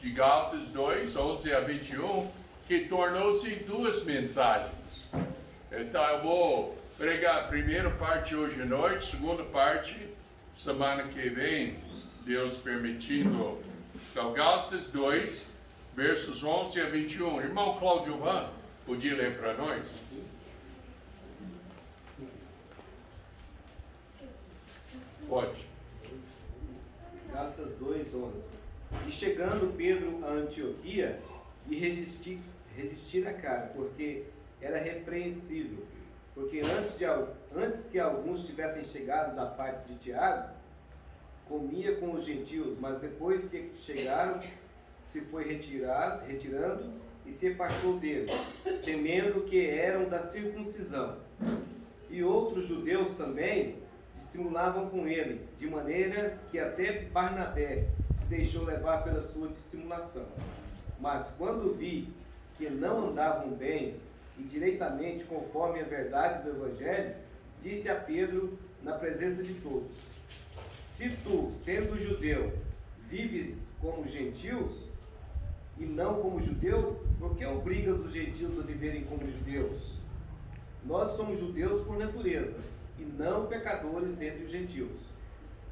de Gálatas 2, 11 a 21, que tornou-se duas mensagens. Então eu vou pregar a primeira parte hoje à noite, segunda parte semana que vem, Deus permitindo. Então, Gálatas 2, versos 11 a 21. Irmão Cláudio Van, podia ler para nós? Pode. Gálatas 2:11. E chegando Pedro a Antioquia, e resistir a cara, porque era repreensível. Porque antes que alguns tivessem chegado da parte de Tiago, comia com os gentios, mas depois que chegaram, se foi retirando e se apartou deles, temendo que eram da circuncisão. E outros judeus também dissimulavam com ele, de maneira que até Barnabé se deixou levar pela sua dissimulação. Mas quando vi que não andavam bem e direitamente conforme a verdade do Evangelho, disse a Pedro na presença de todos: se tu, sendo judeu, vives como gentios e não como judeu, por que obrigas os gentios a viverem como judeus? Nós somos judeus por natureza, e não pecadores dentre os gentios.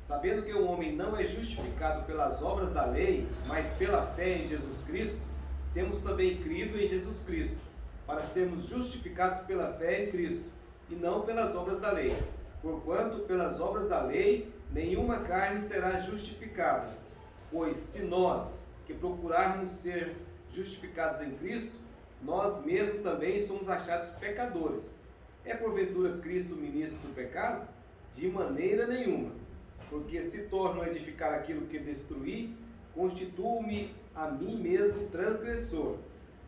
Sabendo que o homem não é justificado pelas obras da lei, mas pela fé em Jesus Cristo, temos também crido em Jesus Cristo, para sermos justificados pela fé em Cristo, e não pelas obras da lei. Porquanto, pelas obras da lei, nenhuma carne será justificada. Pois, se nós, que procurarmos ser justificados em Cristo, nós mesmos também somos achados pecadores. É porventura Cristo ministro do pecado? De maneira nenhuma. Porque se torno a edificar aquilo que destruí, constituo-me a mim mesmo transgressor.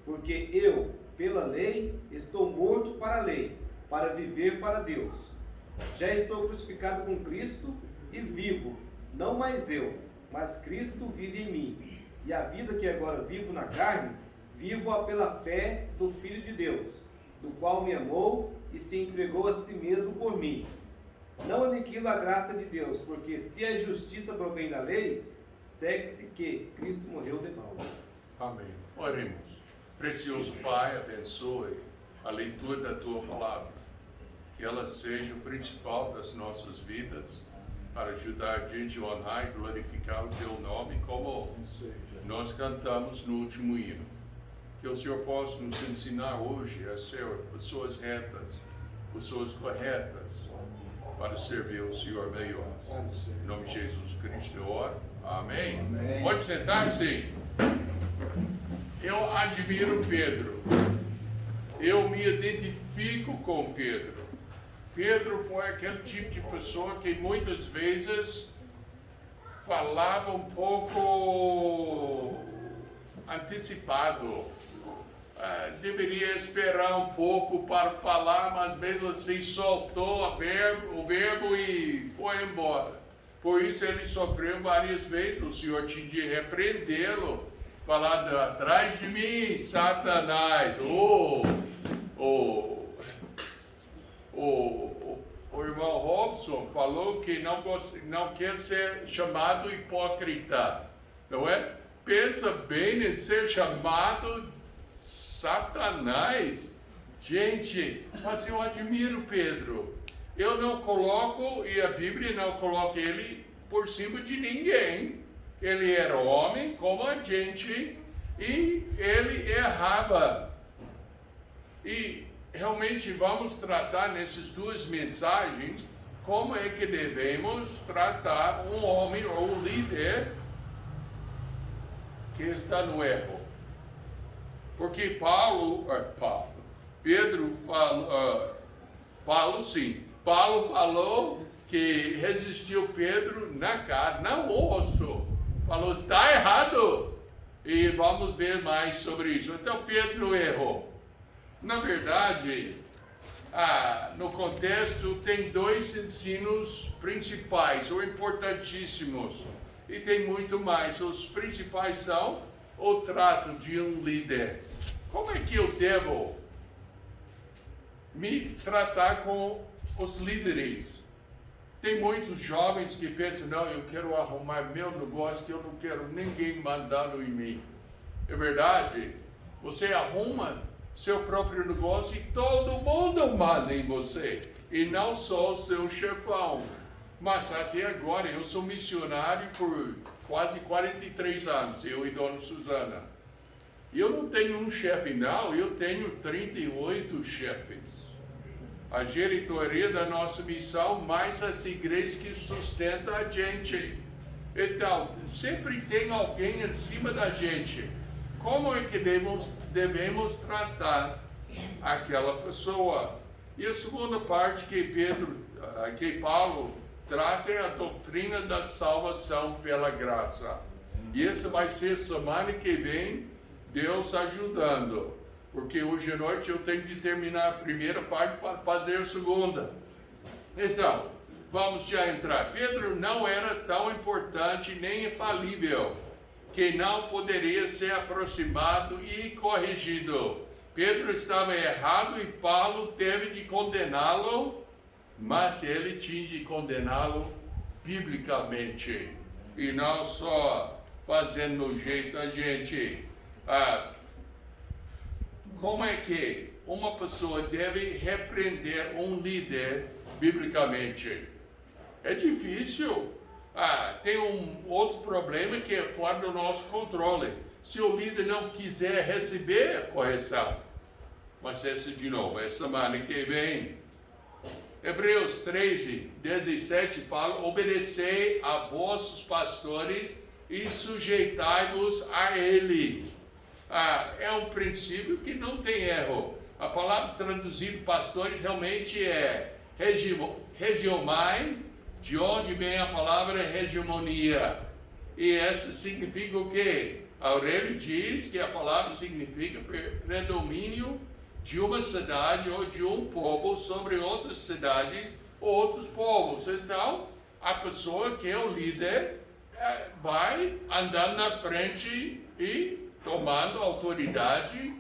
Porque eu, pela lei, estou morto para a lei, para viver para Deus. Já estou crucificado com Cristo e vivo, não mais eu, mas Cristo vive em mim. E a vida que agora vivo na carne, vivo-a pela fé do Filho de Deus, do qual me amou e se entregou a si mesmo por mim. Não aniquilo a graça de Deus, porque se a justiça provém da lei, segue-se que Cristo morreu de mal. Amém. Oremos. Precioso Pai, abençoe a leitura da Tua Palavra. Que ela seja o principal das nossas vidas, para ajudar a gente a honrar e glorificar o Teu nome, como nós cantamos no último hino. Que o Senhor possa nos ensinar hoje a ser pessoas retas, pessoas corretas, para servir o Senhor melhor. Em nome de Jesus Cristo eu oro. Amém. Amém. Pode sentar-se. Eu admiro Pedro. Eu me identifico com Pedro. Pedro foi aquele tipo de pessoa que muitas vezes falava um pouco antecipado. Deveria esperar um pouco para falar, mas mesmo assim soltou o verbo e foi embora. Por isso ele sofreu várias vezes. O Senhor tinha de repreendê-lo, falando: atrás de mim, Satanás. O irmão Robson falou que não quer ser chamado hipócrita, não é? Pensa bem em ser chamado Satanás. Gente, mas eu admiro Pedro. Eu não coloco, e a Bíblia não coloca ele por cima de ninguém. Ele era homem como a gente e ele errava. E realmente vamos tratar nessas duas mensagens como é que devemos tratar um homem ou um líder que está no erro. Porque Pedro falou que resistiu Pedro na cara, não no rosto. Falou: está errado. E vamos ver mais sobre isso. Então Pedro errou. Na verdade, no contexto tem dois ensinos principais ou importantíssimos. E tem muito mais. Os principais são o trato de um líder. Como é que eu devo me tratar com os líderes? Tem muitos jovens que pensam, não, eu quero arrumar meu negócio, que eu não quero ninguém mandando em mim. É verdade? Você arruma seu próprio negócio e todo mundo manda em você. E não só o seu chefão. Mas até agora, eu sou missionário por quase 43 anos, eu e Dona Suzana. Eu não tenho um chefe, não, eu tenho 38 chefes. A diretoria da nossa missão, mais as igrejas que sustentam a gente. Então, sempre tem alguém acima da gente. Como é que devemos tratar aquela pessoa? E a segunda parte que Paulo trata é a doutrina da salvação pela graça. E essa vai ser semana que vem, Deus ajudando. Porque hoje à noite eu tenho que terminar a primeira parte para fazer a segunda. Então, vamos já entrar. Pedro não era tão importante nem infalível, que não poderia ser aproximado e corrigido. Pedro estava errado e Paulo teve de condená-lo, mas ele tinha de condená-lo biblicamente. E não só fazendo do jeito da gente. Como é que uma pessoa deve repreender um líder biblicamente? É difícil. Tem um outro problema que é fora do nosso controle. Se o líder não quiser receber a correção. Mas essa de novo, é semana que vem. Hebreus 13, 17 fala: obedecei a vossos pastores e sujeitai-vos a eles. É um princípio que não tem erro. A palavra traduzida pastores realmente é regiomai, de onde vem a palavra hegemonia. E essa significa o quê? Aurélio diz que a palavra significa predomínio de uma cidade ou de um povo sobre outras cidades ou outros povos. Então, a pessoa que é o líder vai andando na frente e tomando autoridade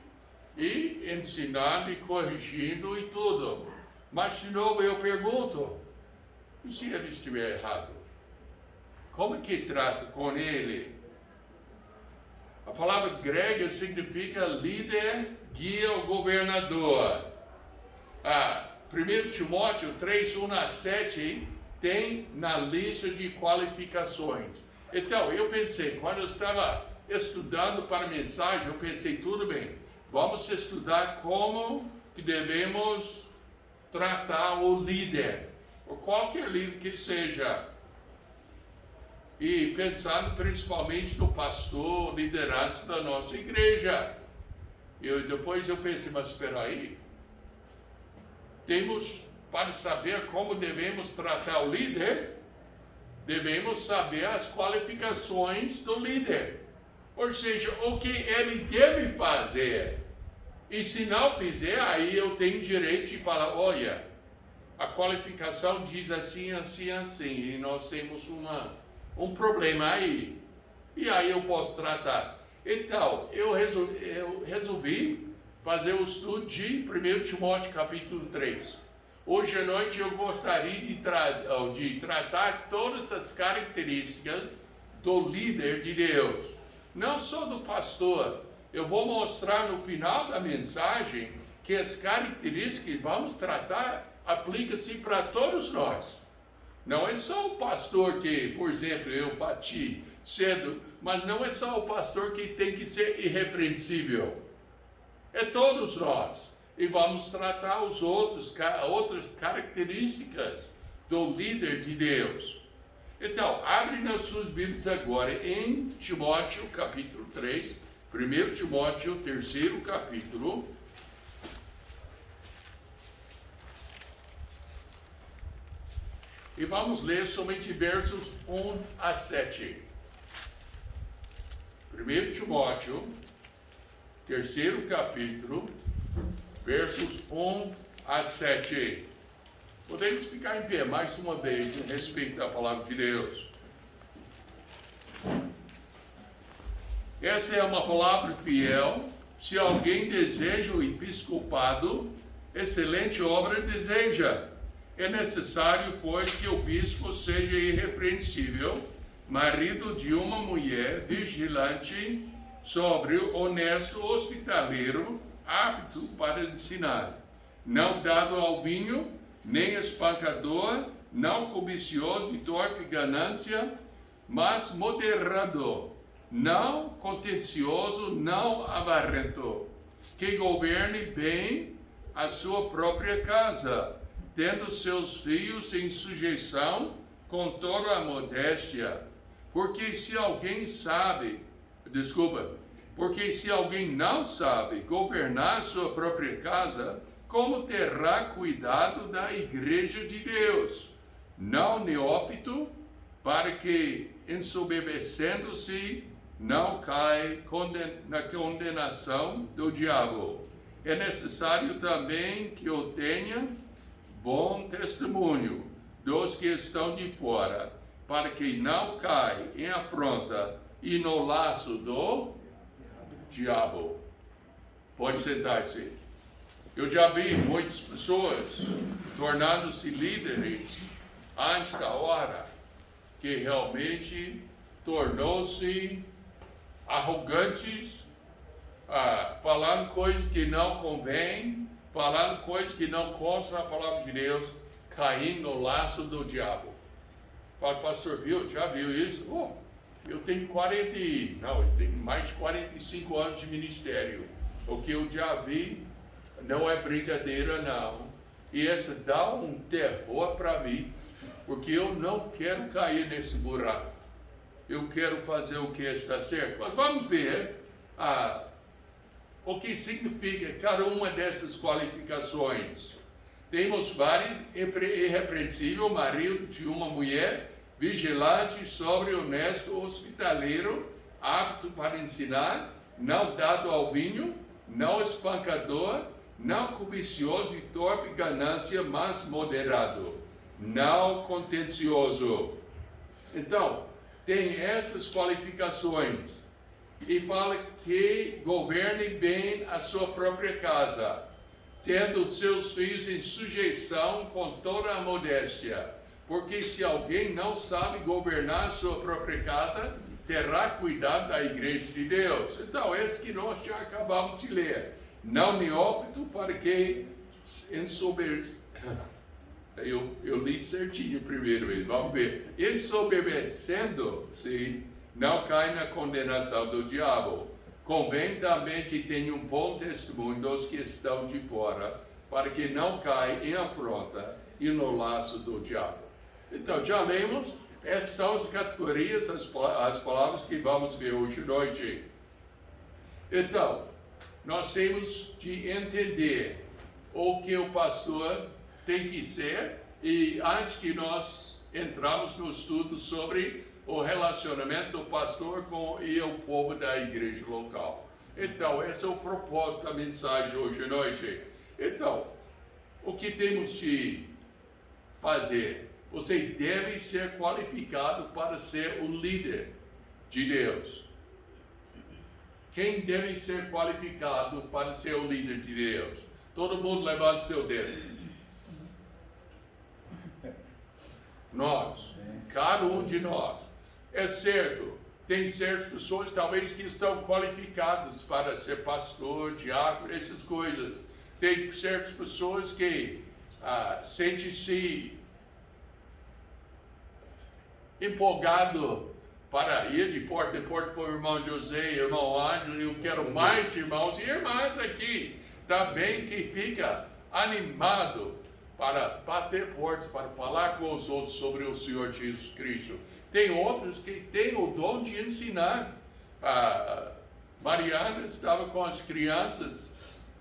e ensinando e corrigindo e tudo. Mas de novo eu pergunto, e se ele estiver errado? Como é que trata com ele? A palavra grega significa líder, guia ou governador. 1 Timóteo 3, 1 a 7 tem na lista de qualificações. Então, eu pensei, quando eu estava estudando para a mensagem, eu pensei, tudo bem, vamos estudar como que devemos tratar o líder, ou qualquer líder que seja. E pensando principalmente no pastor, liderança da nossa igreja. Depois eu pensei, mas espera aí, para saber como devemos tratar o líder, devemos saber as qualificações do líder. Ou seja, o que ele deve fazer. E se não fizer, aí eu tenho direito de falar, olha, a qualificação diz assim, assim, assim, e nós temos um problema aí. E aí eu posso tratar. Então, eu resolvi fazer o estudo de 1 Timóteo capítulo 3. Hoje à noite eu gostaria de tratar todas as características do líder de Deus. Não só do pastor. Eu vou mostrar no final da mensagem que as características que vamos tratar aplicam-se para todos nós. Não é só o pastor que, por exemplo, eu bati cedo, mas não é só o pastor que tem que ser irrepreensível. É todos nós. E vamos tratar outras características do líder de Deus. Então, abre nas suas Bíblias agora em Timóteo capítulo 3, 1 Timóteo, terceiro capítulo. E vamos ler somente versos 1 a 7. 1 Timóteo, terceiro capítulo, versos 1 a 7. Podemos ficar em pé mais uma vez em respeito à palavra de Deus. Essa é uma palavra fiel. Se alguém deseja o episcopado, excelente obra deseja. É necessário, pois, que o bispo seja irrepreensível, marido de uma mulher, vigilante, sóbrio, honesto, hospitaleiro, apto para ensinar, não dado ao vinho, nem espancador, não cobicioso de torpe ganância, mas moderador, não contencioso, não avarento, que governe bem a sua própria casa, tendo seus filhos em sujeição com toda a modéstia. Porque se alguém não sabe governar sua própria casa, como terá cuidado da igreja de Deus? Não neófito, para que, ensoberbecendo-se, não caia na condenação do diabo. É necessário também que eu tenha bom testemunho dos que estão de fora, para que não caia em afronta e no laço do diabo. Pode sentar-se. Eu já vi muitas pessoas tornando-se líderes antes da hora, que realmente tornou-se arrogantes, falando coisas que não convêm, falando coisas que não constam na palavra de Deus, caindo no laço do diabo. Fala, pastor, já viu isso? Eu tenho mais de 45 anos de ministério. O que eu já vi não é brincadeira, não. E essa dá um terror para mim, porque eu não quero cair nesse buraco. Eu quero fazer o que está certo. Mas vamos ver o que significa cada uma dessas qualificações. Temos várias: irrepreensível, marido de uma mulher, vigilante, sóbrio, honesto, hospitaleiro, apto para ensinar, não dado ao vinho, não espancador, não cobicioso de torpe ganância, mas moderado, não contencioso. Então, tem essas qualificações. E fala que governe bem a sua própria casa, tendo seus filhos em sujeição com toda a modéstia. Porque se alguém não sabe governar a sua própria casa, terá cuidado da igreja de Deus. Então, esse que nós já acabamos de ler. Não neófito, para que eu li certinho primeiro, vamos ver. Ensoberbecendo-se, não cai na condenação do diabo. Convém também que tenha um bom testemunho dos que estão de fora, para que não caia em afronta e no laço do diabo. Então, já lemos, essas são as categorias, as palavras que vamos ver hoje à noite. Então, nós temos de entender o que o pastor tem que ser, e antes que nós entramos no estudo sobre o relacionamento do pastor e o povo da igreja local. Então, esse é o propósito da mensagem hoje à noite. Então, o que temos de fazer? Você deve ser qualificado para ser o líder de Deus. Quem deve ser qualificado para ser o líder de Deus? Todo mundo levanta seu dedo. Nós, cada um de nós. É certo, tem certas pessoas talvez que estão qualificadas para ser pastor, diácono, essas coisas. Tem certas pessoas que sentem-se empolgado para ir de porta em porta com o irmão José e o irmão Ângelo. Eu quero mais irmãos e irmãs aqui também que fica animado para bater portas, para falar com os outros sobre o Senhor Jesus Cristo. Tem outros que têm o dom de ensinar. Mariana estava com as crianças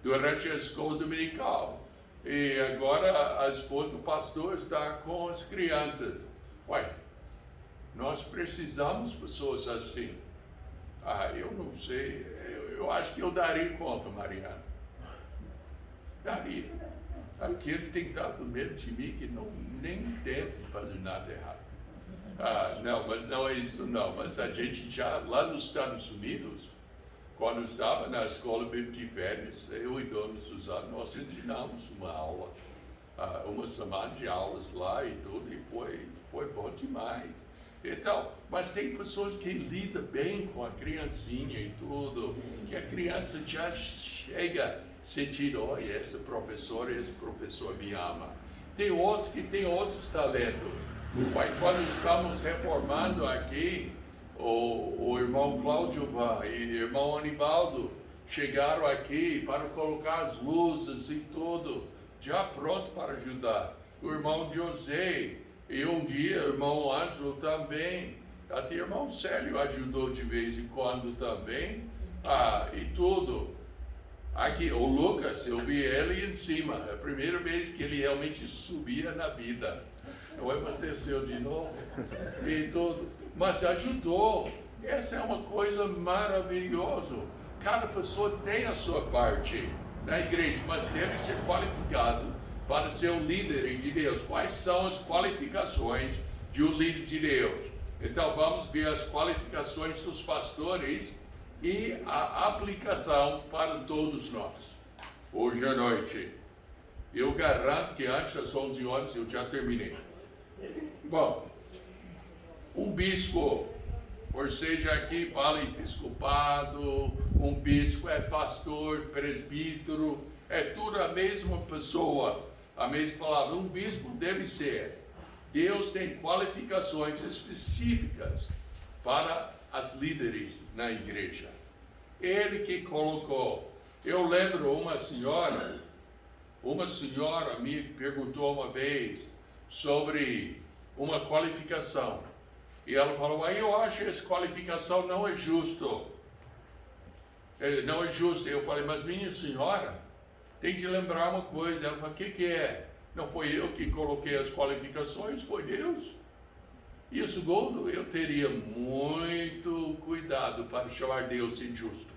durante a escola dominical, e agora a esposa do pastor está com as crianças. Nós precisamos de pessoas assim. Eu não sei, eu acho que eu daria conta, Mariana. Daria. Aqueles têm tanto medo de mim que nem tentem fazer nada errado. Não, mas não é isso não. Mas a gente já, lá nos Estados Unidos, quando estava na escola de férias, eu e Dona Suzana, nós ensinamos uma aula uma semana de aulas lá e tudo, e foi bom demais. Então, mas tem pessoas que lidam bem com a criancinha e tudo, que a criança já chega sentindo, olha, esse professor me ama. Tem outros que têm outros talentos. Mas quando estamos reformando aqui, o irmão Cláudio e o irmão Anibaldo chegaram aqui para colocar as luzes e tudo, já pronto para ajudar. O irmão José, e um dia o irmão Ângelo também, até o irmão Célio ajudou de vez em quando também, e tudo. Aqui, o Lucas, eu vi ele em cima, é a primeira vez que ele realmente subia na vida. Não é, mas desceu de novo e tudo. Mas ajudou. Essa é uma coisa maravilhosa. Cada pessoa tem a sua parte na igreja, mas deve ser qualificado para ser um líder de Deus. Quais são as qualificações de um líder de Deus? Então vamos ver as qualificações dos pastores e a aplicação para todos nós. Hoje à noite. Eu garanto que antes das 11 horas eu já terminei. Bom, um bispo, ou seja, aqui fala episcopado, um bispo é pastor, presbítero, é tudo a mesma pessoa, a mesma palavra. Um bispo deve ser. Deus tem qualificações específicas para as líderes na igreja. Ele que colocou. Eu lembro uma senhora me perguntou uma vez sobre uma qualificação. E ela falou, eu acho que essa qualificação não é justo. Não é justo. Eu falei, mas minha senhora, tem que lembrar uma coisa. Ela falou, o que é? Não foi eu que coloquei as qualificações, foi Deus. E o segundo, eu teria muito cuidado para chamar Deus de injusto.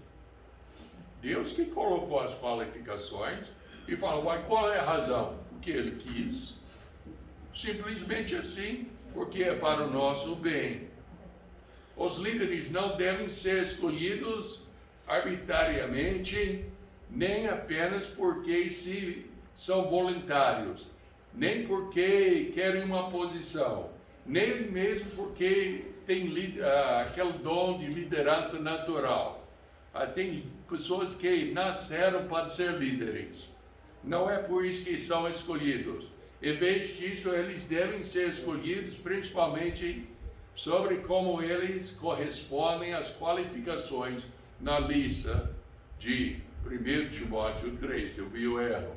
Deus que colocou as qualificações e falou, qual é a razão? Porque Ele quis. Simplesmente assim, porque é para o nosso bem. Os líderes não devem ser escolhidos arbitrariamente, nem apenas porque são voluntários, nem porque querem uma posição, nem mesmo porque tem aquele dom de liderança natural. Tem pessoas que nasceram para ser líderes. Não é por isso que são escolhidos. Em vez disso, eles devem ser escolhidos principalmente sobre como eles correspondem às qualificações na lista de 1 Timóteo 3. Eu vi o erro.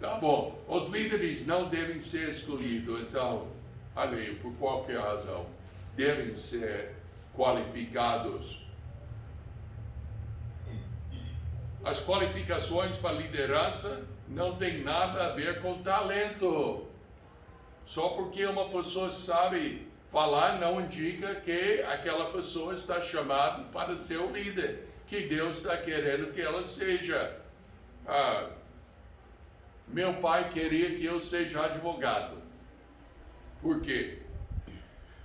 Tá bom. Os líderes não devem ser escolhidos, então, ali, por qualquer razão, devem ser qualificados. As qualificações para liderança não tem nada a ver com talento. Só porque uma pessoa sabe falar não indica que aquela pessoa está chamada para ser o líder, que Deus está querendo que ela seja. Meu pai queria que eu seja advogado. Por quê?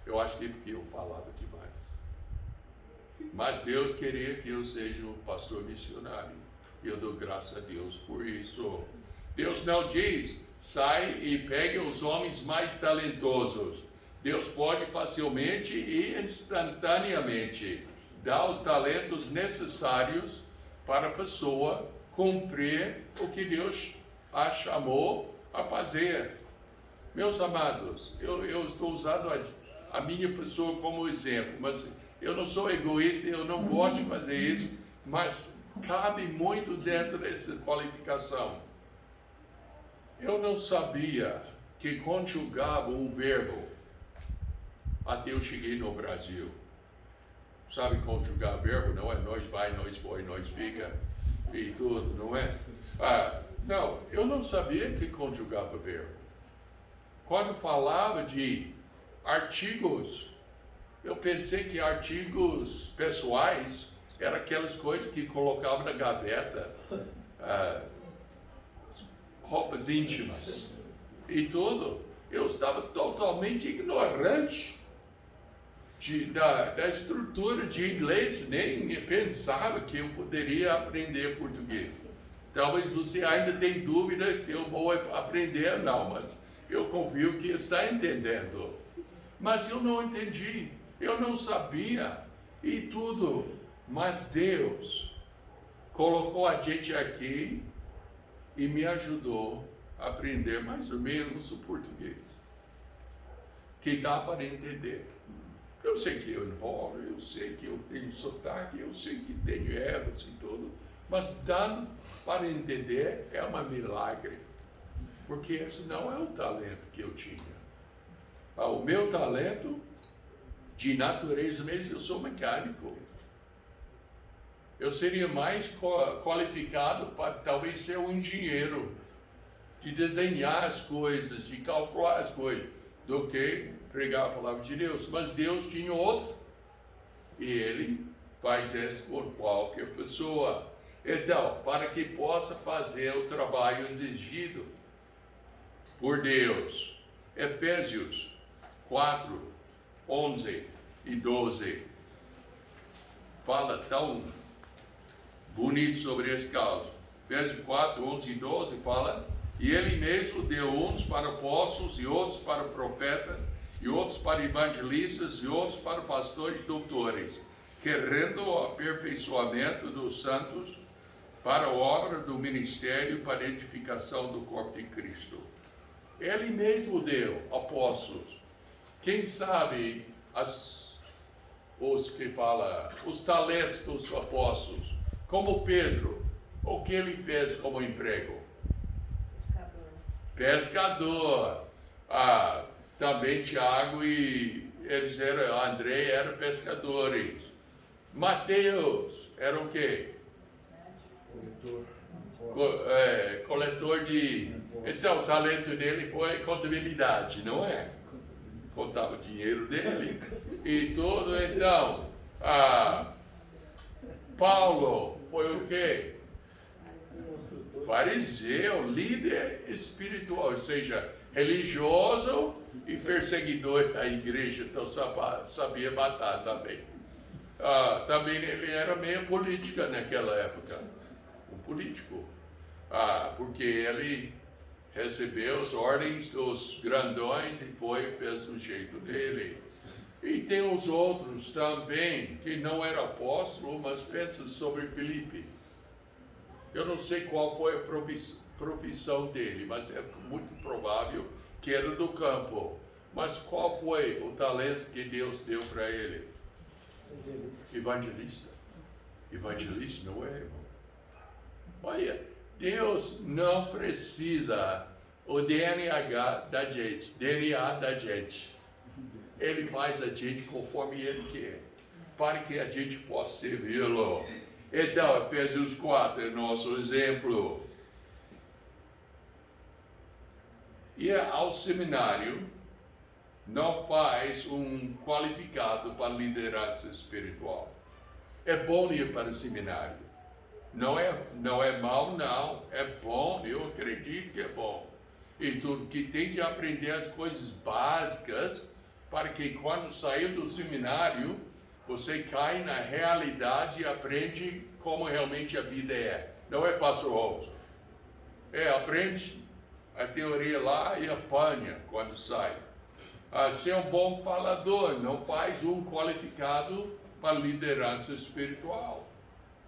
Eu acho que porque eu falava demais. Mas Deus queria que eu seja um pastor missionário. E eu dou graças a Deus por isso. Deus não diz, sai e pegue os homens mais talentosos. Deus pode facilmente e instantaneamente dar os talentos necessários para a pessoa cumprir o que Deus a chamou a fazer. Meus amados, eu estou usando a minha pessoa como exemplo, mas eu não sou egoísta, eu não gosto de fazer isso, mas cabe muito dentro dessa qualificação. Eu não sabia que conjugava um verbo até eu cheguei no Brasil. Sabe conjugar verbo? Não é nós vai, nós foi, nós fica e tudo, não é? Não, eu não sabia que conjugava verbo. Quando falava de artigos, eu pensei que artigos pessoais eram aquelas coisas que colocava na gaveta, roupas íntimas e tudo. Eu estava totalmente ignorante da estrutura de inglês, nem pensava que eu poderia aprender português. Talvez você ainda tenha dúvida se eu vou aprender ou não, mas eu confio que está entendendo. Mas eu não entendi, eu não sabia e tudo. Mas Deus colocou a gente aqui e me ajudou a aprender mais ou menos o português, que dá para entender. Eu sei que eu enrolo, eu sei que eu tenho sotaque, eu sei que tenho erros e tudo, mas dando para entender é um milagre, porque esse não é o talento que eu tinha. O meu talento, de natureza mesmo, eu sou mecânico. Eu seria mais qualificado para talvez ser um engenheiro, de desenhar as coisas, de calcular as coisas, do que pregar a palavra de Deus. Mas Deus tinha outro, e Ele faz isso por qualquer pessoa. Então, para que possa fazer o trabalho exigido por Deus, Efésios 4, 11 e 12, fala tão bonito sobre esse caso. Efésios 4, 11 e 12 fala: e Ele mesmo deu uns para apóstolos, e outros para profetas, e outros para evangelistas, e outros para pastores e doutores, querendo o aperfeiçoamento dos santos, para a obra do ministério, para a edificação do corpo de Cristo. Ele mesmo deu apóstolos. Quem sabe os talentos dos apóstolos, como Pedro, o que ele fez como emprego? Pescador. Também Tiago e André eram pescadores. Mateus era o quê? Coletor de... Então, o talento dele foi contabilidade, não é? Contava o dinheiro dele e tudo. Então, Paulo foi o quê? Fariseu, líder espiritual, ou seja, religioso e perseguidor da igreja, então sabia matar também. Também ele era meio política naquela época, um político, porque ele recebeu as ordens dos grandões e fez do jeito dele. E tem os outros também, que não era apóstolo, mas pensa sobre Filipe. Eu não sei qual foi a profissão dele, mas é muito provável que era do campo. Mas qual foi o talento que Deus deu para ele? Evangelista. Evangelista, não é, irmão? Olha, Deus não precisa o DNA da gente. Ele faz a gente conforme Ele quer, para que a gente possa servi-lo. Então, Efésios 4 é nosso exemplo. Ir ao seminário não faz um qualificado para liderança espiritual. É bom ir para o seminário. Não é mal, não. É bom, eu acredito que é bom. E tudo que tem de aprender as coisas básicas, para que quando sair do seminário, você cai na realidade e aprende como realmente a vida é. Não é passo rosto. Aprende a teoria lá e apanha quando sai. Ser um bom falador não faz um qualificado para liderança espiritual.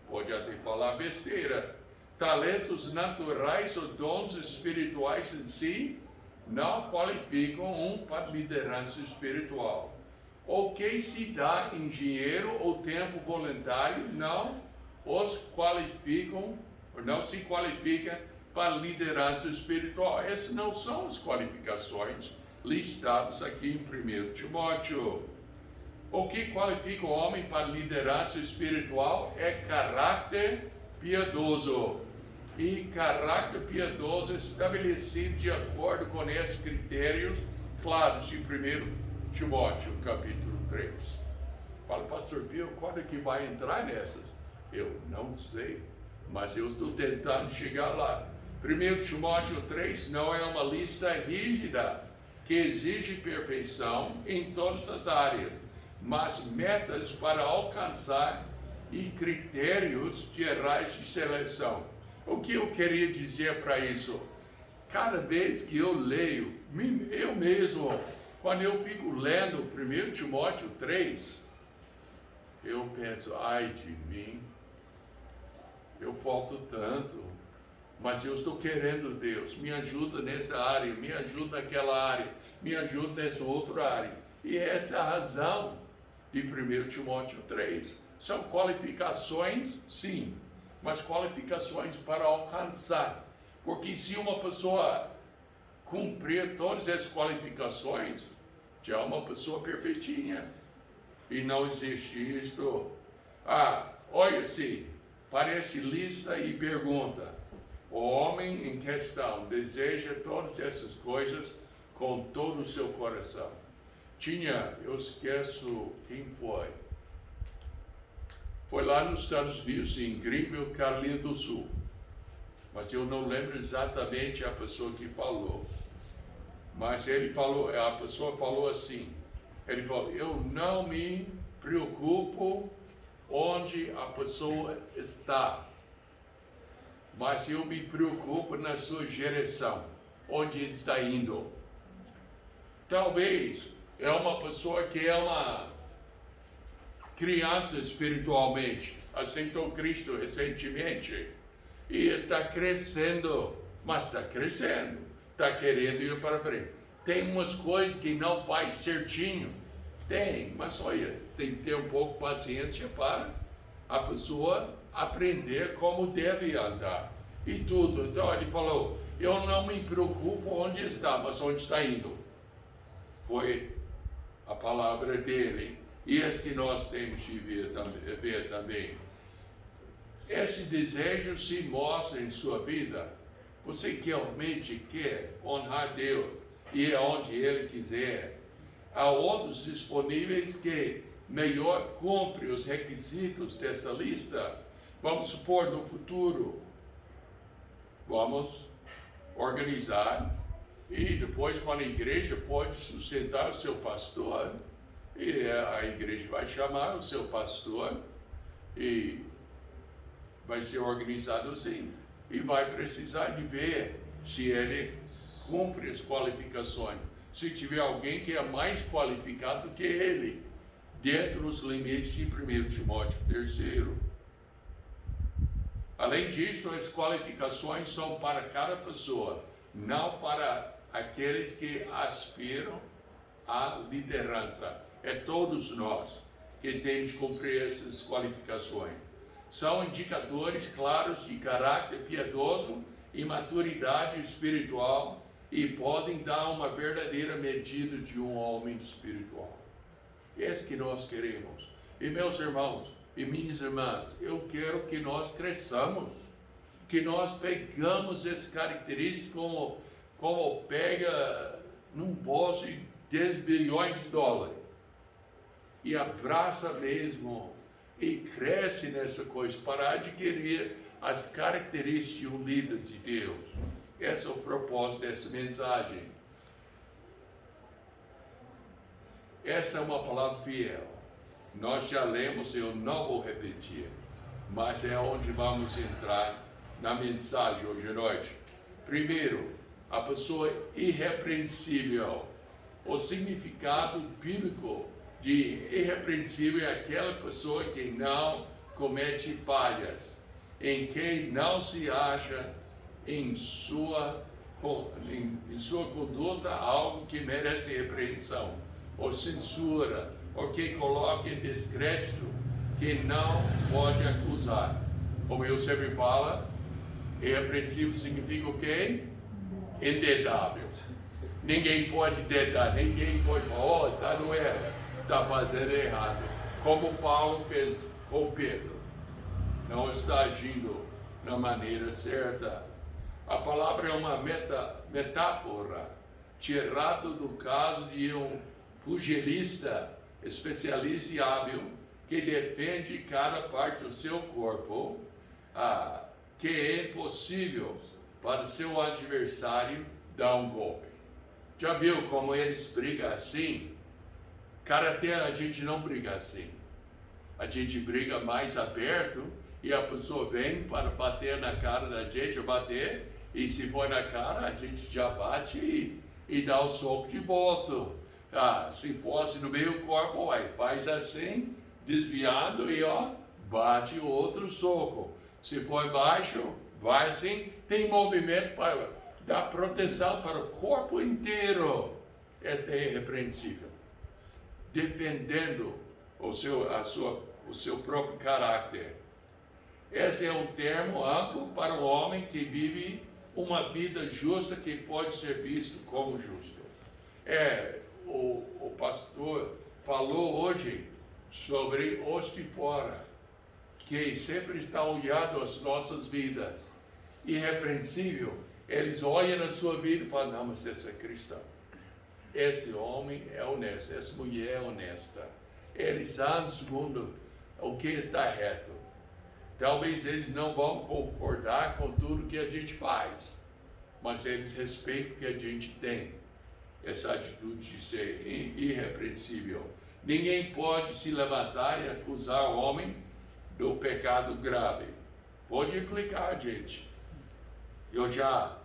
Pode até falar besteira. Talentos naturais ou dons espirituais em si não qualificam um para liderança espiritual. O que se dá em dinheiro ou tempo voluntário não os qualificam, ou não se qualifica para liderança espiritual. Essas não são as qualificações listadas aqui em 1 Timóteo. O que qualifica o homem para liderança espiritual é caráter piedoso. E caráter piedoso estabelecido de acordo com esses critérios claros em 1 Timóteo, capítulo 3. Fala, pastor Pio, quando é que vai entrar nessas? Eu não sei, mas eu estou tentando chegar lá. 1 Timóteo 3 não é uma lista rígida que exige perfeição em todas as áreas, mas metas para alcançar e critérios gerais de seleção. O que eu queria dizer para isso? Cada vez que eu leio, eu mesmo, quando eu fico lendo 1 Timóteo 3, eu penso, ai de mim, eu falto tanto, mas eu estou querendo Deus, me ajuda nessa área, me ajuda naquela área, me ajuda nessa outra área. E essa é a razão de 1 Timóteo 3. São qualificações, sim, mas qualificações para alcançar. Porque se uma pessoa cumprir todas as qualificações, já é uma pessoa perfeitinha. E não existe isto. Olha-se, parece lista e pergunta. O homem em questão deseja todas essas coisas com todo o seu coração. Eu esqueço quem foi. Foi lá nos Estados Unidos, em Greenville, Carolina do Sul. Mas eu não lembro exatamente a pessoa que falou. Mas a pessoa falou assim, ele falou, eu não me preocupo onde a pessoa está, mas eu me preocupo na sua direção, onde ele está indo. Talvez é uma pessoa que é uma criança espiritualmente, aceitou Cristo recentemente e está crescendo, mas está crescendo, está querendo ir para frente. Tem umas coisas que não faz certinho, mas olha, tem que ter um pouco de paciência para a pessoa aprender como deve andar e tudo. Então ele falou, eu não me preocupo onde está, mas onde está indo. Foi a palavra dele. E é que nós temos de ver também. Esse desejo se mostra em sua vida. Você realmente quer honrar Deus e ir aonde Ele quiser. Há outros disponíveis que melhor cumprem os requisitos dessa lista. Vamos supor, no futuro, vamos organizar e depois, quando a igreja pode sustentar o seu pastor, e a igreja vai chamar o seu pastor e vai ser organizado assim. E vai precisar de ver se ele cumpre as qualificações. Se tiver alguém que é mais qualificado do que ele, dentro dos limites de 1 Timóteo 3. Além disso, as qualificações são para cada pessoa, não para aqueles que aspiram à liderança. É todos nós que temos que cumprir essas qualificações. São indicadores claros de caráter piedoso e maturidade espiritual e podem dar uma verdadeira medida de um homem espiritual. Esse que nós queremos. E meus irmãos e minhas irmãs, eu quero que nós cresçamos, que nós pegamos essas características como pega num bolso de 10 bilhões de dólares e abraça mesmo e cresce nessa coisa para adquirir as características de um líder de Deus. Esse é o propósito dessa mensagem. Essa é uma palavra fiel. Nós já lemos, eu não vou repetir, mas é onde vamos entrar na mensagem hoje à noite. Primeiro, a pessoa irrepreensível. O significado bíblico de irrepreensível é aquela pessoa que não comete falhas, em que não se acha em sua conduta algo que merece repreensão, ou censura, ou que coloque em descrédito, que não pode acusar. Como eu sempre falo, irrepreensível significa o quê? Indedável. Ninguém pode dedar, ninguém pode falar, está no erro, está fazendo errado. Como Paulo fez com Pedro, não está agindo na maneira certa. A palavra é uma metáfora tirada do caso de um pugilista, especialista e hábil, que defende cada parte do seu corpo, que é impossível para seu adversário dar um golpe. Já viu como eles brigam assim? Karatê a gente não briga assim. A gente briga mais aberto e a pessoa vem para bater na cara da gente, bater, e se for na cara, a gente já bate e dá o soco de volta. Se fosse no meio corpo, faz assim, desviado e bate outro soco. Se for embaixo, vai assim, tem movimento para dar proteção para o corpo inteiro. Essa é irrepreensível. Defendendo o seu próprio caráter. Esse é um termo amplo para o homem que vive uma vida justa que pode ser visto como justo. O pastor falou hoje sobre os de fora, que sempre está olhando as nossas vidas. Irrepreensível, eles olham na sua vida e falam, não, mas esse é cristão. Esse homem é honesto, essa mulher é honesta. Eles andam segundo o que está reto. Talvez eles não vão concordar com tudo que a gente faz, mas eles respeitam o que a gente tem. Essa atitude de ser irrepreensível. Ninguém pode se levantar e acusar o homem do pecado grave. Pode clicar, gente. Eu já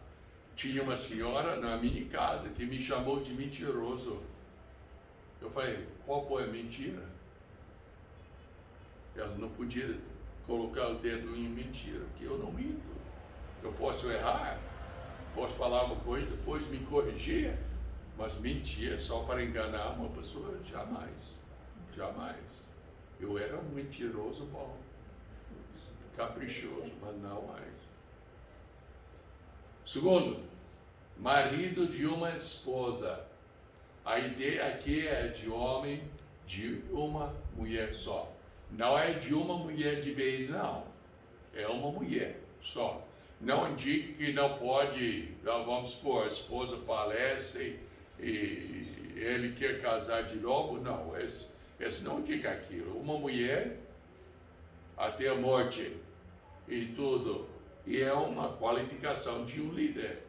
tinha uma senhora na minha casa que me chamou de mentiroso. Eu falei, qual foi a mentira? Ela não podia colocar o dedo em mentira, porque eu não minto. Eu posso errar, posso falar uma coisa, depois me corrigir, mas mentir só para enganar uma pessoa, jamais. Jamais. Eu era um mentiroso bom, caprichoso, mas não mais. Segundo, marido de uma esposa. A ideia aqui é de homem de uma mulher só. Não é de uma mulher de vez, não. É uma mulher só. Não indica que não pode, vamos supor, a esposa falece e ele quer casar de novo. Não, esse não indica aquilo. Uma mulher até a morte e tudo. E é uma qualificação de um líder.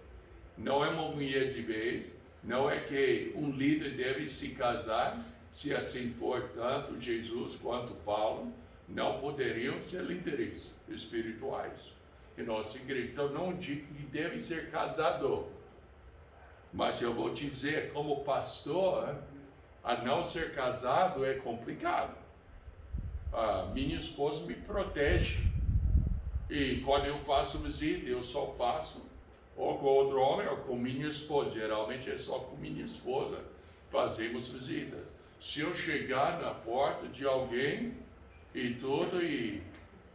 Não é uma mulher de vez. Não é que um líder deve se casar. Se assim for, tanto Jesus quanto Paulo não poderiam ser líderes espirituais em nossa igreja. Então não digo que deve ser casado, mas eu vou te dizer, como pastor, a não ser casado é complicado. A minha esposa me protege e quando eu faço visita, eu só faço ou com outro homem ou com minha esposa. Geralmente é só com minha esposa fazemos visitas. Se eu chegar na porta de alguém e tudo, e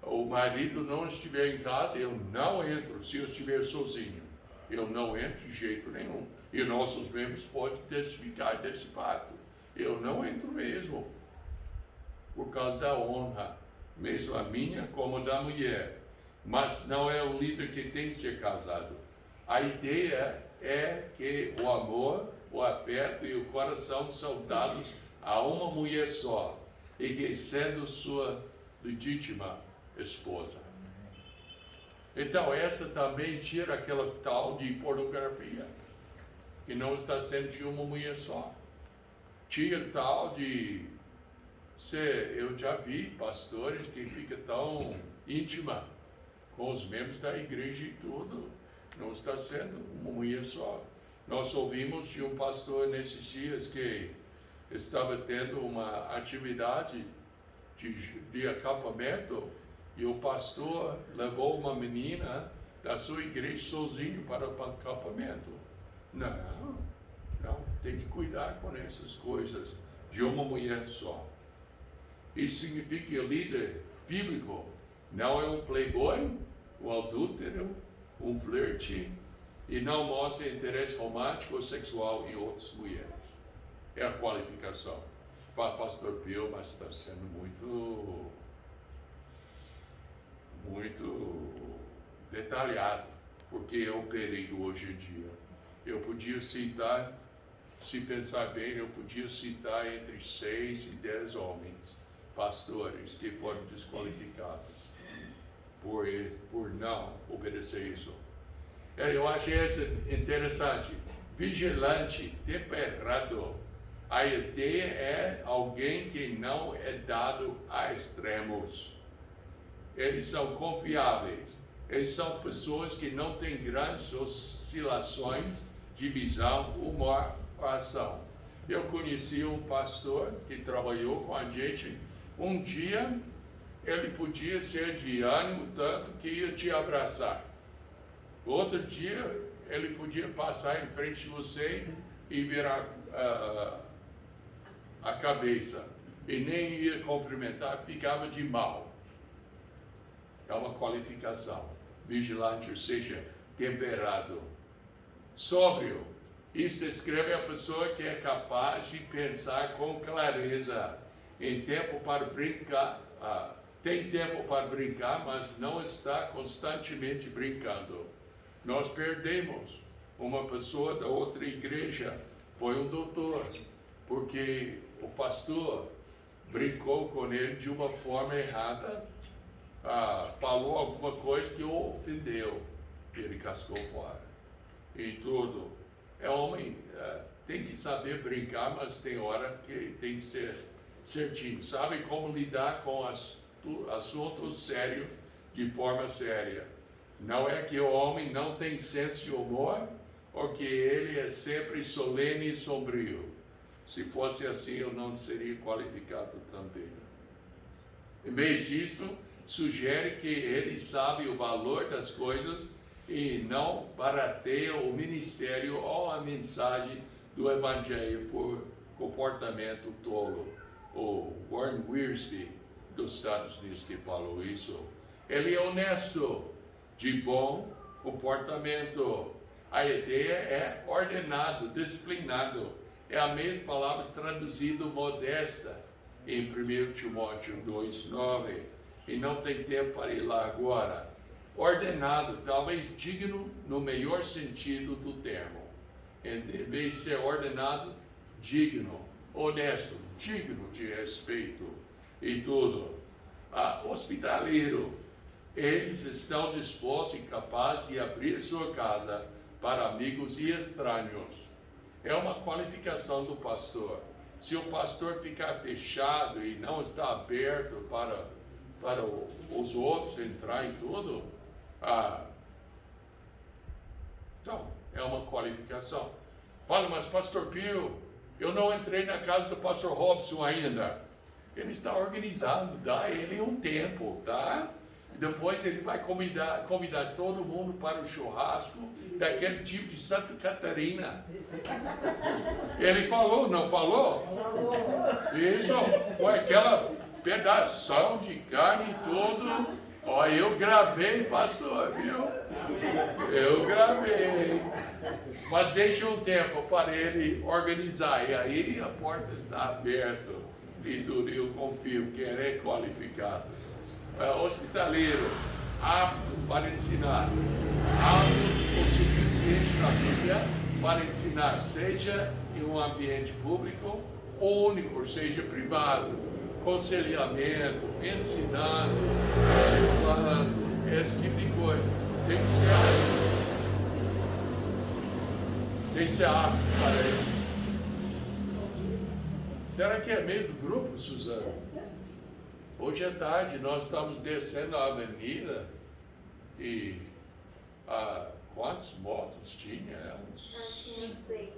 o marido não estiver em casa, eu não entro. Se eu estiver sozinho, eu não entro de jeito nenhum. E nossos membros podem testificar desse fato. Eu não entro mesmo, por causa da honra, mesmo a minha como a da mulher. Mas não é o líder que tem que ser casado. A ideia é que o amor, o afeto e o coração são dados a uma mulher só, e que sendo sua legítima esposa. Então essa também tira aquela tal de pornografia, que não está sendo de uma mulher só. Tira tal de ser, eu já vi pastores que ficam tão íntima com os membros da igreja e tudo, não está sendo uma mulher só. Nós ouvimos de um pastor nesses dias que estava tendo uma atividade de acampamento e o pastor levou uma menina da sua igreja sozinho para o acampamento. Não, tem que cuidar com essas coisas de uma mulher só. Isso significa que o líder bíblico não é um playboy, um adúltero, um flerte e não mostra interesse romântico ou sexual em outras mulheres. É a qualificação. Pastor Pio, mas está sendo muito detalhado, porque é o período hoje em dia. Eu podia citar, se pensar bem, eu podia citar entre 6 e 10 homens, pastores, que foram desqualificados por não obedecer isso. Eu achei isso interessante. Vigilante, temperado. A ideia é alguém que não é dado a extremos. eles são confiáveis. Eles são pessoas que não têm grandes oscilações de visão, humor ou ação. Eu conheci um pastor que trabalhou com a gente. Um dia ele podia ser de ânimo tanto que ia te abraçar. Outro dia ele podia passar em frente de você e virar a cabeça e nem ia cumprimentar, ficava de mal. É uma qualificação. Vigilante, ou seja, temperado. Sóbrio. Isso descreve a pessoa que é capaz de pensar com clareza. Em tempo para brincar, tem tempo para brincar, mas não está constantemente brincando. Nós perdemos uma pessoa da outra igreja, foi um doutor, porque o pastor brincou com ele de uma forma errada, falou alguma coisa que o ofendeu, ele cascou fora. E tudo. É homem, tem que saber brincar, mas tem hora que tem que ser certinho. Sabe como lidar com assuntos sérios de forma séria. Não é que o homem não tem senso de humor, ou que ele é sempre solene e sombrio. Se fosse assim, eu não seria qualificado também. Em vez disso, sugere que ele sabe o valor das coisas e não barateia o ministério ou a mensagem do Evangelho por comportamento tolo. O Warren Wiersbe, dos Estados Unidos, que falou isso. Ele é honesto, de bom comportamento. A ideia é ordenado, disciplinado. É a mesma palavra traduzida modesta em 1 Timóteo 2:9. E não tem tempo para ir lá agora. Ordenado, talvez digno no melhor sentido do termo. Em vez de ser ordenado, digno, honesto, digno de respeito e tudo. Hospitaleiro, eles estão dispostos e capazes de abrir sua casa para amigos e estranhos. É uma qualificação do pastor. Se o pastor ficar fechado e não está aberto para os outros entrar em tudo, então, é uma qualificação. Fala, mas pastor Pio, eu não entrei na casa do pastor Robson ainda. Ele está organizado, dá ele um tempo, tá? Depois ele vai convidar todo mundo para o churrasco daquele tipo de Santa Catarina. Ele falou, não falou? Isso, foi aquela pedação de carne e tudo. Ó, eu gravei, pastor, viu? Eu gravei. Mas deixa um tempo para ele organizar. E aí a porta está aberta. E tudo, eu confio que ele é qualificado. Hospitaleiro, apto para ensinar. Apto o suficiente na Bíblia para ensinar, seja em um ambiente público ou único, seja privado. Conselhamento, ensinando, circulando, esse tipo de coisa. Tem que ser apto para ele. Será que é mesmo grupo, Suzana? Hoje à tarde nós estamos descendo a avenida e quantos motos tinha? Tinha 6,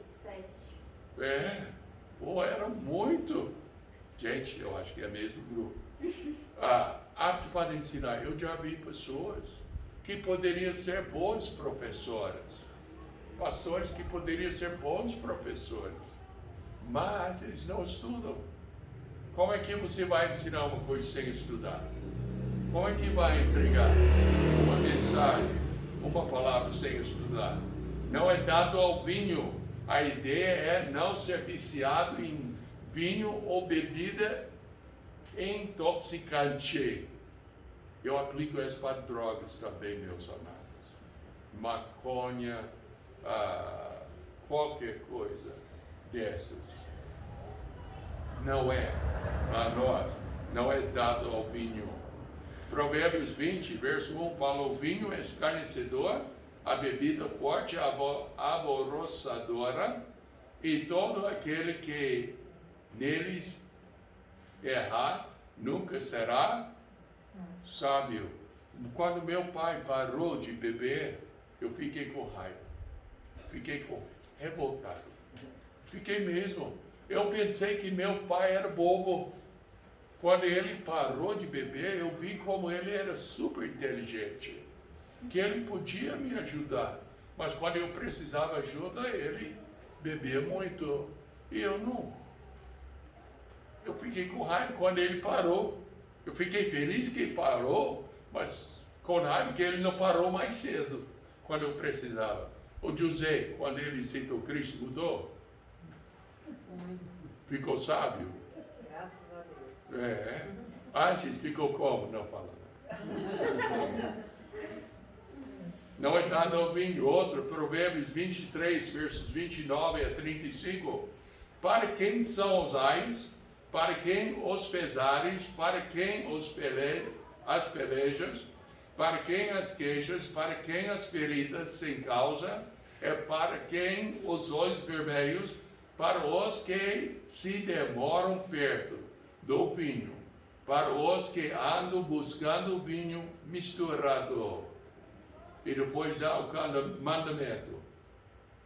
7. Era muito. Gente, eu acho que é mesmo grupo. Apto para ensinar. Eu já vi pessoas que poderiam ser boas professoras. Pastores que poderiam ser bons professores. Mas eles não estudam. Como é que você vai ensinar uma coisa sem estudar? Como é que vai entregar uma mensagem, uma palavra sem estudar? Não é dado ao vinho. A ideia é não ser viciado em vinho ou bebida intoxicante. Eu aplico isso para drogas também, meus amados. Maconha, qualquer coisa dessas. Não é, para nós, não é dado ao vinho. Provérbios 20, verso 1, fala: o vinho é escarnecedor, a bebida forte, alvoroçadora, e todo aquele que neles errar nunca será Sábio. Quando meu pai parou de beber, eu fiquei com raiva. Fiquei revoltado. Fiquei mesmo. Eu pensei que meu pai era bobo. Quando ele parou de beber, eu vi como ele era super inteligente. Que ele podia me ajudar. Mas quando eu precisava de ajuda, ele bebia muito. E eu não. Eu fiquei com raiva quando ele parou. Eu fiquei feliz que ele parou, mas com raiva que ele não parou mais cedo, quando eu precisava. O José, quando ele aceitou Cristo, mudou. Ficou sábio. Graças a Deus. É. Antes ficou como? Não fala. Não é nada ao vinho. Outro, Provérbios 23, versos 29 a 35. Para quem são os ais, para quem os pesares, para quem as pelejas, para quem as queixas, para quem as feridas sem causa, é para quem os olhos vermelhos, para os que se demoram perto do vinho, para os que andam buscando vinho misturado. E depois dá o mandamento: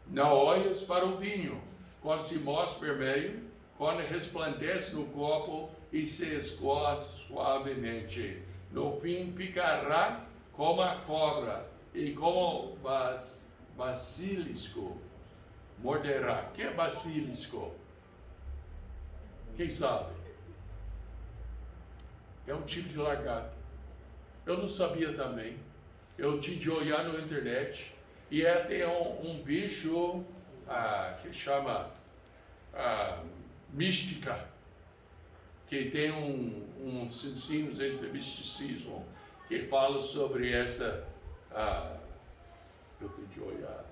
não olhes para o vinho, quando se mostra vermelho, quando resplandece no copo e se escoa suavemente. No fim picará como a cobra e como basilisco morderá. O que é basilisco? Quem sabe? É um tipo de lagarto. Eu não sabia também. Eu tinha de olhar na internet. E é até um bicho que chama mística, que tem uns ensinos de misticismo, que fala sobre essa, eu tenho de olhar,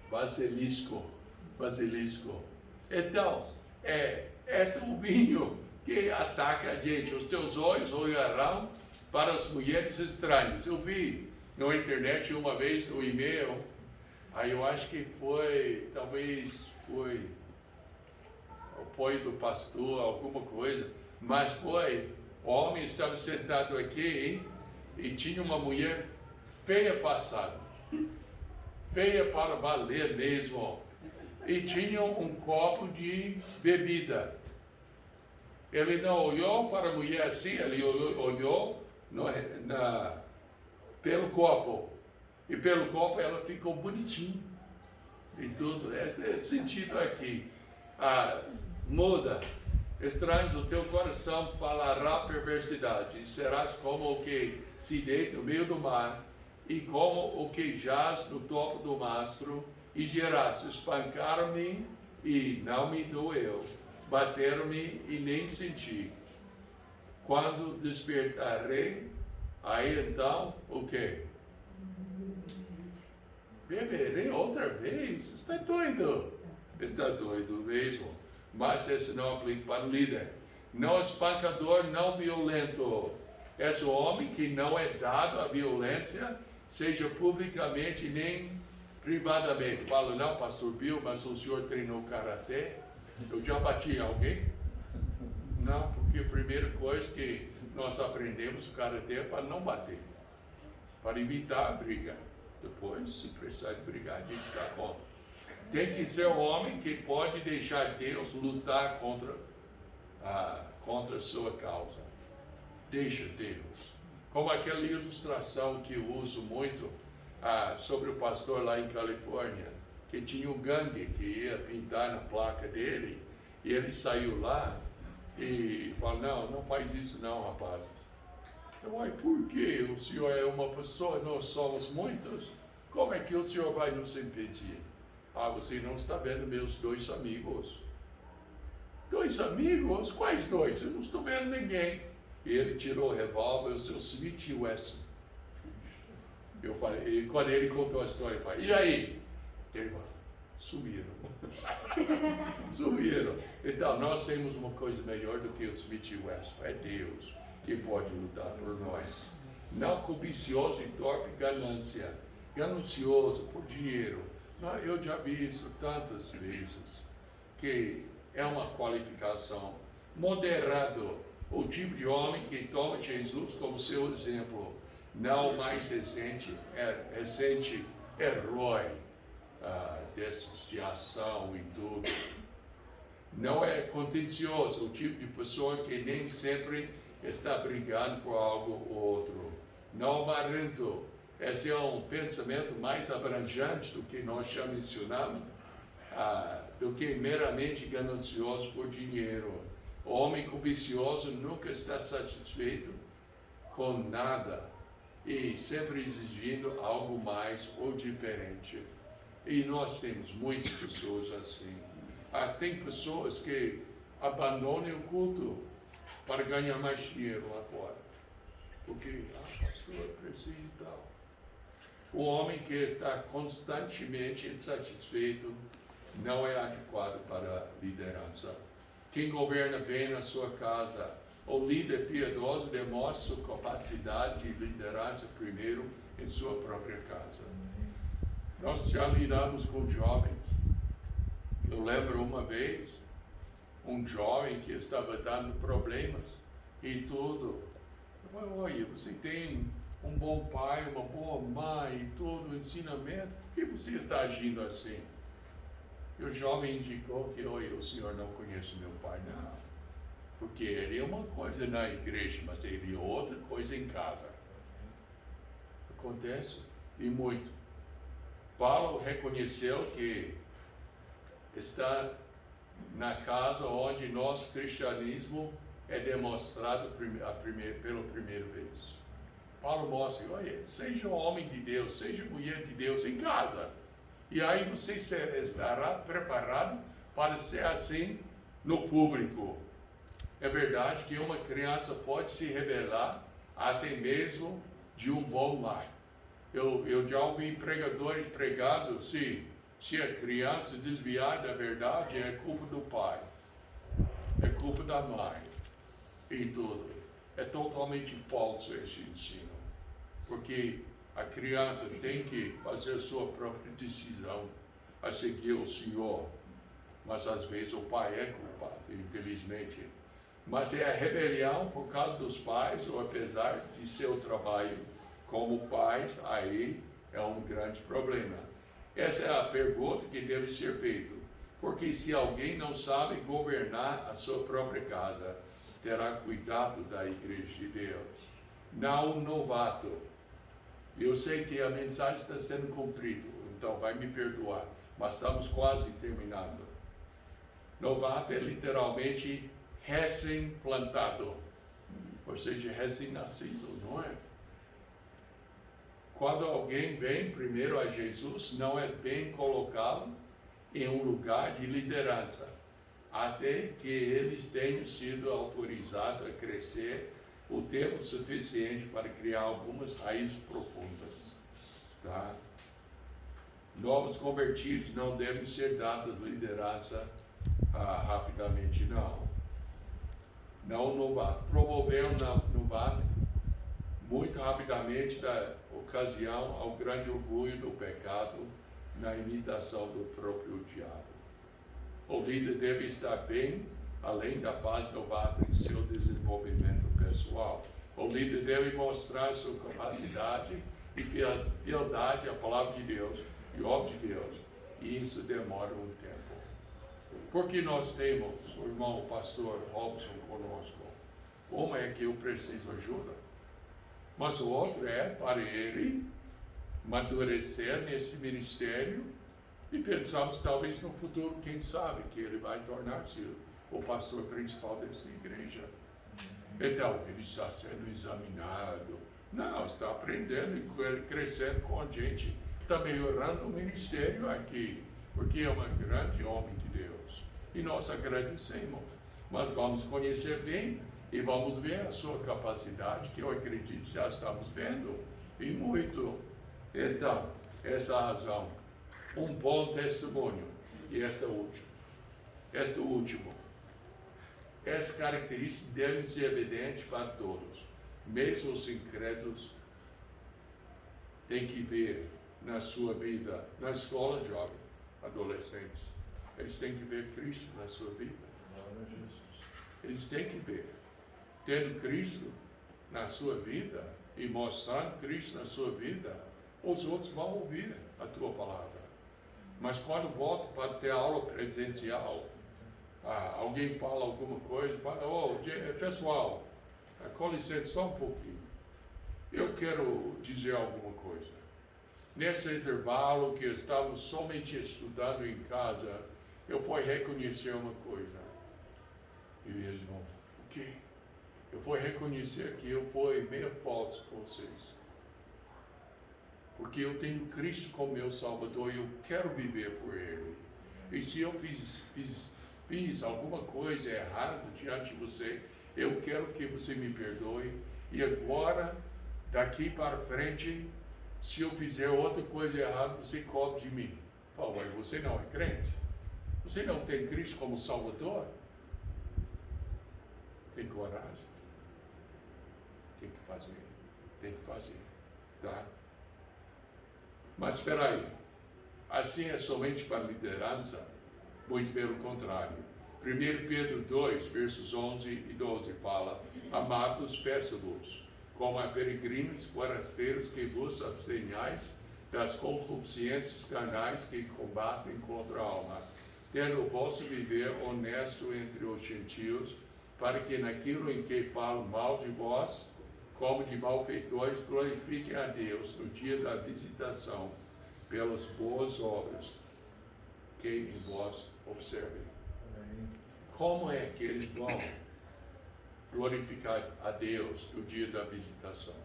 basilisco. Então, esse é um vinho que ataca a gente. Os teus olhos olharão para as mulheres estranhas. Eu vi na internet uma vez no e-mail, aí eu acho que talvez foi o apoio do pastor, alguma coisa, mas o homem estava sentado aqui e tinha uma mulher feia passada, feia para valer mesmo, e tinha um copo de bebida. Ele não olhou para a mulher assim, ele olhou pelo copo, e pelo copo ela ficou bonitinha, e tudo. Esse é o sentido aqui. Muda. Estranhos, o teu coração falará perversidade, e serás como o que se deita no meio do mar, e como o que jaz no topo do mastro, e dirás: espancaram-me e não me doeu, bateram-me e nem senti. Quando despertarei, aí então, o quê? Beberei outra vez? Está doido? Está doido mesmo. Mas esse não aplica para o líder. Não espancador, não violento. És o homem que não é dado à violência, seja publicamente nem privadamente. Fala: não, pastor Bill, mas o senhor treinou karatê? Eu já bati em alguém? Não, porque a primeira coisa que nós aprendemos no karatê é para não bater, para evitar a briga. Depois, se precisar de brigar, a gente está bom. Tem que ser um homem que pode deixar Deus lutar contra a sua causa. Deixa Deus. Como aquela ilustração que eu uso muito sobre o pastor lá em Califórnia, que tinha um gangue que ia pintar na placa dele, e ele saiu lá e falou: não faz isso não, rapaz. Uai, por quê? O senhor é uma pessoa, nós somos muitos. Como é que o senhor vai nos impedir? Você não está vendo meus dois amigos. Dois amigos? Quais dois? Eu não estou vendo ninguém. E ele tirou o revólver, o seu Smith Wesson. Eu falei, e quando ele contou a história, eu falei: e aí? Ele falou: sumiram. Sumiram. Então, nós temos uma coisa melhor do que o Smith Wesson. É Deus que pode lutar por nós. Não cobicioso e torpe ganância. Ganancioso por dinheiro. Eu já vi isso tantas vezes, que é uma qualificação. Moderado. O tipo de homem que toma Jesus como seu exemplo, não mais recente herói desses de ação e tudo. Não é contencioso, o tipo de pessoa que nem sempre está brigando por algo ou outro. Não avarento. Esse é um pensamento mais abrangente do que nós já mencionamos, do que meramente ganancioso por dinheiro. O homem cobicioso nunca está satisfeito com nada e sempre exigindo algo mais ou diferente. E nós temos muitas pessoas assim. Tem pessoas que abandonam o culto para ganhar mais dinheiro lá fora. Porque, pastor, precisa e tal. O homem que está constantemente insatisfeito não é adequado para a liderança. Quem governa bem a sua casa, o líder piedoso demonstra sua capacidade de liderança primeiro em sua própria casa. Nós já lidamos com jovens. Eu lembro uma vez, um jovem que estava dando problemas e tudo. Eu falei, olha, você tem um bom pai, uma boa mãe e todo o ensinamento, por que você está agindo assim? E o jovem indicou que, olha, o senhor não conhece meu pai, não. Porque ele é uma coisa na igreja, mas ele é outra coisa em casa. Acontece, e muito. Paulo reconheceu que está na casa onde nosso cristianismo é demonstrado pela primeira vez. Paulo mostra, olha, seja um homem de Deus, seja mulher de Deus em casa. E aí você estará preparado para ser assim no público. É verdade que uma criança pode se rebelar até mesmo de um bom lar. Eu já ouvi pregadores pregando, se a criança desviar da verdade, é culpa do pai, é culpa da mãe e tudo. É totalmente falso esse ensino, porque a criança tem que fazer a sua própria decisão a seguir o Senhor, mas às vezes o pai é culpado, infelizmente. Mas é a rebelião por causa dos pais, ou apesar de seu trabalho como pais, aí é um grande problema. Essa é a pergunta que deve ser feita, porque se alguém não sabe governar a sua própria casa, terá cuidado da igreja de Deus. Não um novato. Eu sei que a mensagem está sendo cumprida, então vai me perdoar, mas estamos quase terminando. Novato é literalmente recém-plantado, ou seja, recém-nascido, não é? Quando alguém vem primeiro a Jesus, não é bem colocá-lo em um lugar de liderança, até que eles tenham sido autorizados a crescer o tempo suficiente para criar algumas raízes profundas. Tá? Novos convertidos não devem ser dados liderança rapidamente, não. Não novato. Promover um novato muito rapidamente da ocasião ao grande orgulho do pecado na imitação do próprio diabo. O líder deve estar bem além da fase novata em seu desenvolvimento pessoal. O líder deve mostrar sua capacidade e fialdade à palavra de Deus e obra de Deus. E isso demora um tempo. Porque nós temos o irmão pastor Robson conosco. Uma é que eu preciso ajuda, mas o outro é para ele amadurecer nesse ministério e pensamos talvez no futuro, quem sabe, que ele vai tornar-se o pastor principal dessa igreja. Então, ele está sendo examinado. Não, está aprendendo e crescendo com a gente. Está melhorando o ministério aqui, porque é um grande homem de Deus. E nós agradecemos. Mas vamos conhecer bem e vamos ver a sua capacidade, que eu acredito já estamos vendo, e muito. Então, essa razão. Um bom testemunho. E esta última. Essas características devem ser evidentes para todos. Mesmo os incrédulos têm que ver na sua vida, na escola, jovem, adolescentes. Eles têm que ver Cristo na sua vida. Eles têm que ver. tendo Cristo na sua vida e mostrando Cristo na sua vida, os outros vão ouvir a tua palavra. Mas quando volto para ter aula presencial, alguém fala alguma coisa, fala, pessoal, com licença só um pouquinho. Eu quero dizer alguma coisa. Nesse intervalo que estávamos somente estudando em casa, eu fui reconhecer uma coisa. E eles vão, o quê? Eu fui reconhecer que eu fui meio falso com vocês. Porque eu tenho Cristo como meu Salvador e eu quero viver por Ele. E se eu fiz alguma coisa errada diante de você, eu quero que você me perdoe. E agora, daqui para frente, se eu fizer outra coisa errada, você cobre de mim. Pô, mas você não é crente? Você não tem Cristo como Salvador? Tem coragem? Tem que fazer, tá? Mas espera aí, assim é somente para liderança? Muito pelo contrário. 1 Pedro 2, versos 11 e 12 fala, amados, peço-vos, como a peregrinos forasteiros, que vos abstenhais das concupiscências carnais que combatem contra a alma, tendo o vosso viver honesto entre os gentios, para que naquilo em que falam mal de vós, como de malfeitores, glorifiquem a Deus no dia da visitação, pelas boas obras que em vós observem. Como é que eles vão glorificar a Deus no dia da visitação?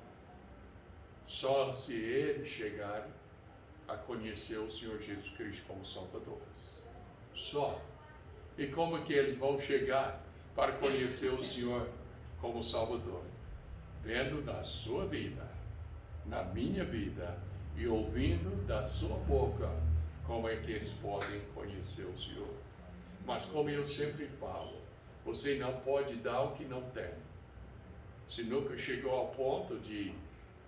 Só se eles chegarem a conhecer o Senhor Jesus Cristo como Salvador. Só. E como é que eles vão chegar para conhecer o Senhor como Salvador? Vendo na sua vida, na minha vida, e ouvindo da sua boca como é que eles podem conhecer o Senhor. Mas como eu sempre falo, você não pode dar o que não tem. Se nunca chegou ao ponto de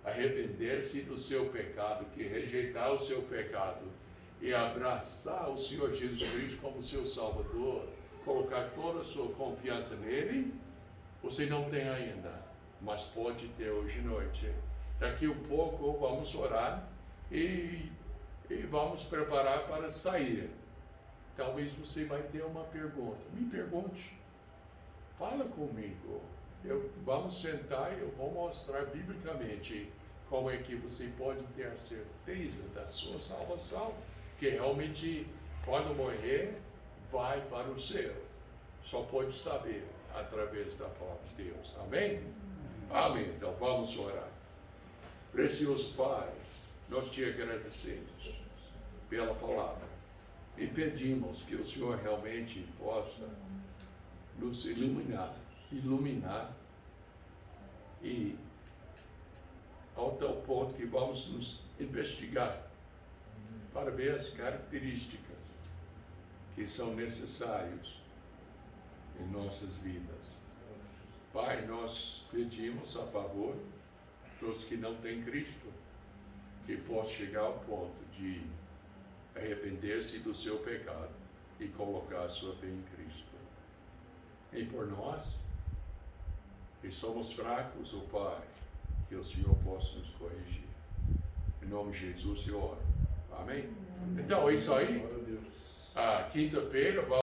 arrepender-se do seu pecado, que rejeitar o seu pecado e abraçar o Senhor Jesus Cristo como seu Salvador, colocar toda a sua confiança nele, você não tem ainda. Mas pode ter hoje à noite. Daqui a pouco vamos orar e vamos preparar para sair. Talvez você vai ter uma pergunta. Me pergunte. Fala comigo. Vamos sentar e eu vou mostrar biblicamente como é que você pode ter a certeza da sua salvação, que realmente, quando morrer, vai para o céu. Só pode saber através da palavra de Deus. Amém? Amém. Então vamos orar. Precioso Pai, nós te agradecemos pela palavra e pedimos que o Senhor realmente possa nos iluminar e ao tal ponto que vamos nos investigar para ver as características que são necessárias em nossas vidas. Pai, nós pedimos a favor dos que não têm Cristo, que possa chegar ao ponto de arrepender-se do seu pecado e colocar a sua fé em Cristo. E por nós, que somos fracos, ó Pai, que o Senhor possa nos corrigir. Em nome de Jesus eu oro. Amém? Então, é isso aí. Quinta-feira,